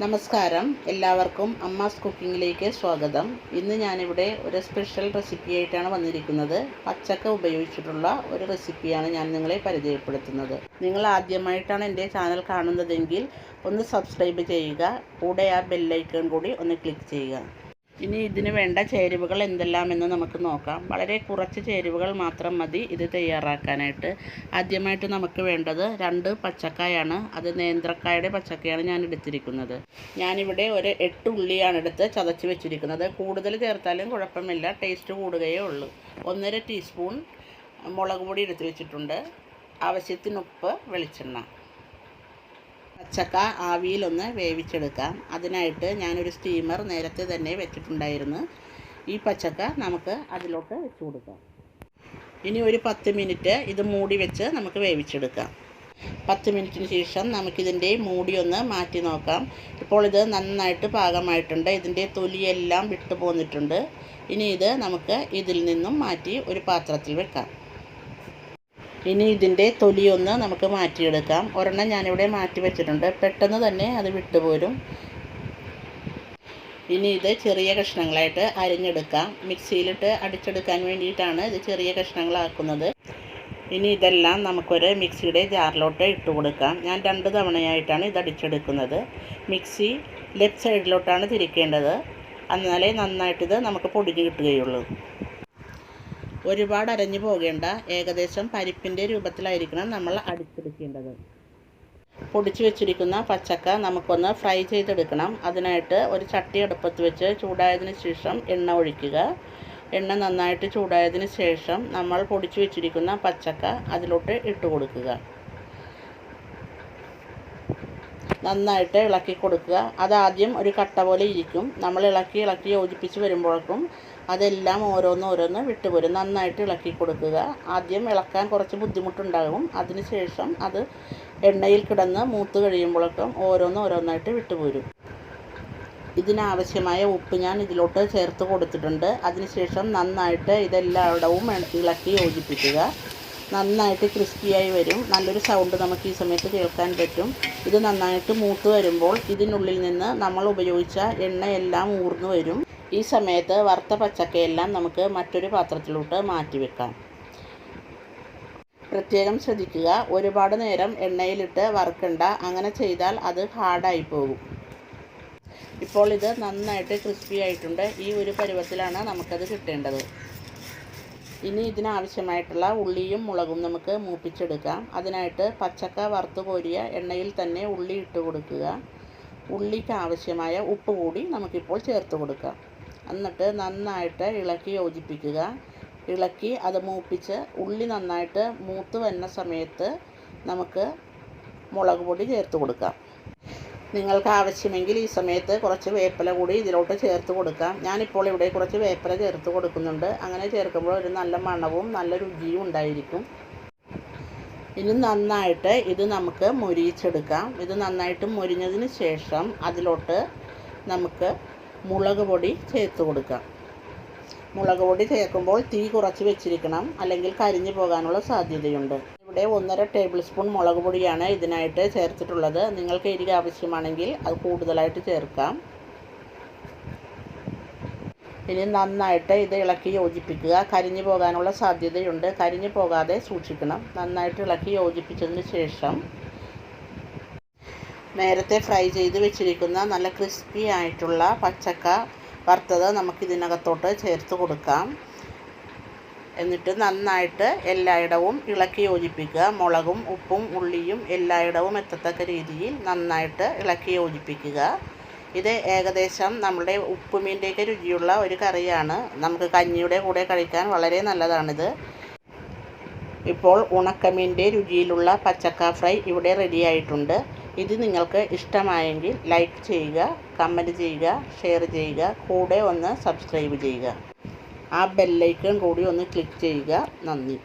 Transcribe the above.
നമസ്കാരം, എല്ലാവർക്കും അമ്മാസ് കുക്കിങ്ങിലേക്ക് സ്വാഗതം. ഇന്ന് ഞാനിവിടെ ഒരു സ്പെഷ്യൽ റെസിപ്പി ആയിട്ടാണ് വന്നിരിക്കുന്നത്. പച്ചക്ക ഉപയോഗിച്ചിട്ടുള്ള ഒരു റെസിപ്പിയാണ് ഞാൻ നിങ്ങളെ പരിചയപ്പെടുത്തുന്നത്. നിങ്ങൾ ആദ്യമായിട്ടാണ് എൻ്റെ ചാനൽ കാണുന്നതെങ്കിൽ ഒന്ന് സബ്സ്ക്രൈബ് ചെയ്യുക, കൂടെ ആ ബെല്ലൈക്കൺ കൂടി ഒന്ന് ക്ലിക്ക് ചെയ്യുക. ഇനി ഇതിന് വേണ്ട ചേരുവകൾ എന്തെല്ലാമെന്ന് നമുക്ക് നോക്കാം. വളരെ കുറച്ച് ചേരുവകൾ മാത്രം മതി ഇത് തയ്യാറാക്കാനായിട്ട്. ആദ്യമായിട്ട് നമുക്ക് വേണ്ടത് 2 പച്ചക്കായാണ്. അത് നേന്ത്രക്കായുടെ പച്ചക്കയാണ് ഞാൻ എടുത്തിരിക്കുന്നത്. ഞാനിവിടെ ഒരു 8 ഉള്ളിയാണ് എടുത്ത് ചതച്ച് വെച്ചിരിക്കുന്നത്. കൂടുതൽ ചേർത്താലും കുഴപ്പമില്ല, ടേസ്റ്റ് കൂടുകയേ ഉള്ളൂ. 1.5 ടീസ്പൂൺ മുളക് പൊടി എടുത്ത് വെച്ചിട്ടുണ്ട്. ആവശ്യത്തിന് ഉപ്പ്, വെളിച്ചെണ്ണ. പച്ചക്ക ആവിയിലൊന്ന് വേവിച്ചെടുക്കാം. അതിനായിട്ട് ഞാനൊരു സ്റ്റീമർ നേരത്തെ തന്നെ വെച്ചിട്ടുണ്ടായിരുന്നു. ഈ പച്ചക്ക നമുക്ക് അതിലോട്ട് വെച്ച് കൊടുക്കാം. ഇനി ഒരു 10 മിനിറ്റ് ഇത് മൂടി വെച്ച് നമുക്ക് വേവിച്ചെടുക്കാം. 10 മിനിറ്റിന് ശേഷം നമുക്കിതിൻ്റെ മൂടി ഒന്ന് മാറ്റി നോക്കാം. ഇപ്പോൾ ഇത് നന്നായിട്ട് പാകമായിട്ടുണ്ട്. ഇതിൻ്റെ തൊലിയെല്ലാം വിട്ടു പോന്നിട്ടുണ്ട്. ഇനി ഇത് നമുക്ക് ഇതിൽ നിന്നും മാറ്റി ഒരു പാത്രത്തിൽ വെക്കാം. ഇനി ഇതിൻ്റെ തൊലിയൊന്ന് നമുക്ക് മാറ്റിയെടുക്കാം. ഒരെണ്ണം ഞാനിവിടെ മാറ്റി വെച്ചിട്ടുണ്ട്. പെട്ടെന്ന് തന്നെ അത് വിട്ടുപോരും. ഇനി ഇത് ചെറിയ കഷ്ണങ്ങളായിട്ട് അരിഞ്ഞെടുക്കാം. മിക്സിയിലിട്ട് അടിച്ചെടുക്കാൻ വേണ്ടിയിട്ടാണ് ഇത് ചെറിയ കഷ്ണങ്ങളാക്കുന്നത്. ഇനി ഇതെല്ലാം നമുക്കൊരു മിക്സിയുടെ ജാറിലോട്ട് ഇട്ട് കൊടുക്കാം. ഞാൻ 2 തവണയായിട്ടാണ് ഇത് അടിച്ചെടുക്കുന്നത്. Mixie left സൈഡിലോട്ടാണ് തിരിക്കേണ്ടത്. എന്നാലേ നന്നായിട്ടിത് നമുക്ക് പൊടിഞ്ഞ് കിട്ടുകയുള്ളൂ. ഒരുപാട് അരഞ്ഞു പോകേണ്ട, ഏകദേശം പരിപ്പിൻ്റെ രൂപത്തിലായിരിക്കണം നമ്മൾ അടിച്ചെടുക്കേണ്ടത്. പൊടിച്ചു വെച്ചിരിക്കുന്ന പച്ചക്ക നമുക്കൊന്ന് ഫ്രൈ ചെയ്തെടുക്കണം. അതിനായിട്ട് ഒരു ചട്ടി അടുപ്പത്ത് വെച്ച് ചൂടായതിന് ശേഷം എണ്ണ ഒഴിക്കുക. എണ്ണ നന്നായിട്ട് ചൂടായതിന് ശേഷം നമ്മൾ പൊടിച്ചു വെച്ചിരിക്കുന്ന പച്ചക്ക അതിലോട്ട് ഇട്ട് കൊടുക്കുക. നന്നായിട്ട് ഇളക്കി കൊടുക്കുക. അതാദ്യം ഒരു കട്ട പോലെ ഇരിക്കും. നമ്മൾ ഇളക്കി യോജിപ്പിച്ച് വരുമ്പോഴേക്കും അതെല്ലാം ഓരോന്ന് വിട്ടുപോരും. നന്നായിട്ട് ഇളക്കി കൊടുക്കുക. ആദ്യം ഇളക്കാൻ കുറച്ച് ബുദ്ധിമുട്ടുണ്ടാകും. അതിനുശേഷം അത് എണ്ണയിൽ കിടന്ന് മൂത്ത് കഴിയുമ്പോഴേക്കും ഓരോന്നായിട്ട് വിട്ടുപോരും. ഇതിനാവശ്യമായ ഉപ്പ് ഞാൻ ഇതിലോട്ട് ചേർത്ത് കൊടുത്തിട്ടുണ്ട്. അതിനുശേഷം നന്നായിട്ട് ഇതെല്ലായിടവും ഇളക്കി യോജിപ്പിക്കുക. നന്നായിട്ട് ക്രിസ്പിയായി വരും. നല്ലൊരു സൗണ്ട് നമുക്ക് ഈ സമയത്ത് കേൾക്കാൻ പറ്റും. ഇത് നന്നായിട്ട് മൂത്ത് വരുമ്പോൾ ഇതിനുള്ളിൽ നിന്ന് നമ്മൾ ഉപയോഗിച്ച എണ്ണയെല്ലാം ഊർന്നു വരും. ഈ സമയത്ത് വറുത്ത പച്ചക്കയെല്ലാം നമുക്ക് മറ്റൊരു പാത്രത്തിലോട്ട് മാറ്റി വെക്കാം. പ്രത്യേകം ശ്രദ്ധിക്കുക, ഒരുപാട് നേരം എണ്ണയിലിട്ട് വറുക്കണ്ട. അങ്ങനെ ചെയ്താൽ അത് ഹാർഡായി പോകും. ഇപ്പോൾ ഇത് നന്നായിട്ട് ക്രിസ്പി ആയിട്ടുണ്ട്. ഈ ഒരു പരുവത്തിലാണ് നമുക്കത് കിട്ടേണ്ടത്. ഇനി ഇതിനാവശ്യമായിട്ടുള്ള ഉള്ളിയും മുളകും നമുക്ക് മൂപ്പിച്ചെടുക്കാം. അതിനായിട്ട് പച്ചക്ക വറുത്ത് കോരിയ എണ്ണയിൽ തന്നെ ഉള്ളി ഇട്ട് കൊടുക്കുക. ഉള്ളിക്ക് ആവശ്യമായ ഉപ്പ് കൂടി നമുക്കിപ്പോൾ ചേർത്ത് കൊടുക്കാം. എന്നിട്ട് നന്നായിട്ട് ഇളക്കി യോജിപ്പിക്കുക. ഇളക്കി അത് മൂപ്പിച്ച് ഉള്ളി നന്നായിട്ട് മൂത്ത് വരുന്ന സമയത്ത് നമുക്ക് മുളക് പൊടി ചേർത്ത് കൊടുക്കാം. നിങ്ങൾക്ക് ആവശ്യമെങ്കിൽ ഈ സമയത്ത് കുറച്ച് വേപ്പില കൂടി ഇതിലോട്ട് ചേർത്ത് കൊടുക്കാം. ഞാനിപ്പോൾ ഇവിടെ കുറച്ച് വേപ്പില ചേർത്ത് കൊടുക്കുന്നുണ്ട്. അങ്ങനെ ചേർക്കുമ്പോൾ ഒരു നല്ല മണവും നല്ല രുചിയും ഉണ്ടായിരിക്കും. ഇനി നന്നായിട്ട് ഇത് നമുക്ക് മൊരിയിച്ചെടുക്കാം. ഇത് നന്നായിട്ട് മൊരിഞ്ഞതിന് ശേഷം അതിലോട്ട് നമുക്ക് മുളക് പൊടി ചേർത്ത് കൊടുക്കാം. മുളക് പൊടി ചേർക്കുമ്പോൾ തീ കുറച്ച് വെച്ചിരിക്കണം, അല്ലെങ്കിൽ കരിഞ്ഞു പോകാനുള്ള സാധ്യതയുണ്ട്. ഇവിടെ 1.5 ടേബിൾ സ്പൂൺ മുളക് പൊടിയാണ് ഇതിനായിട്ട് ചേർത്തിട്ടുള്ളത്. നിങ്ങൾക്ക് എരിവ് ആവശ്യമാണെങ്കിൽ അത് കൂടുതലായിട്ട് ചേർക്കാം. ഇനി നന്നായിട്ട് ഇത് ഇളക്കി യോജിപ്പിക്കുക. കരിഞ്ഞു പോകാനുള്ള സാധ്യതയുണ്ട്. കരിഞ്ഞു പോകാതെ സൂക്ഷിക്കണം. നന്നായിട്ട് ഇളക്കി യോജിപ്പിച്ചതിന് ശേഷം നേരത്തെ ഫ്രൈ ചെയ്ത് വെച്ചിരിക്കുന്ന നല്ല ക്രിസ്പി ആയിട്ടുള്ള പച്ചക്ക വറുത്തത് നമുക്കിതിനകത്തോട്ട് ചേർത്ത് കൊടുക്കാം. എന്നിട്ട് നന്നായിട്ട് എല്ലായിടവും ഇളക്കി യോജിപ്പിക്കുക. മുളകും ഉപ്പും ഉള്ളിയും എല്ലായിടവും എത്തത്തക്ക രീതിയിൽ നന്നായിട്ട് ഇളക്കി യോജിപ്പിക്കുക. ഇത് ഏകദേശം നമ്മുടെ ഉപ്പുമീൻ്റെയൊക്കെ രുചിയുള്ള ഒരു കറിയാണ്. നമുക്ക് കഞ്ഞിയുടെ കൂടെ കഴിക്കാൻ വളരെ നല്ലതാണിത്. ഇപ്പോൾ ഉണക്കമീൻ്റെ രുചിയിലുള്ള പച്ചക്ക ഫ്രൈ ഇവിടെ റെഡി ആയിട്ടുണ്ട്. ഇത് നിങ്ങൾക്ക് ഇഷ്ടമായെങ്കിൽ ലൈക്ക് ചെയ്യുക, കമൻറ്റ് ചെയ്യുക, ഷെയർ ചെയ്യുക, കൂടെ ഒന്ന് സബ്സ്ക്രൈബ് ചെയ്യുക. ആ ബെല്ലൈക്കൺ കൂടി ഒന്ന് ക്ലിക്ക് ചെയ്യുക. നന്ദി.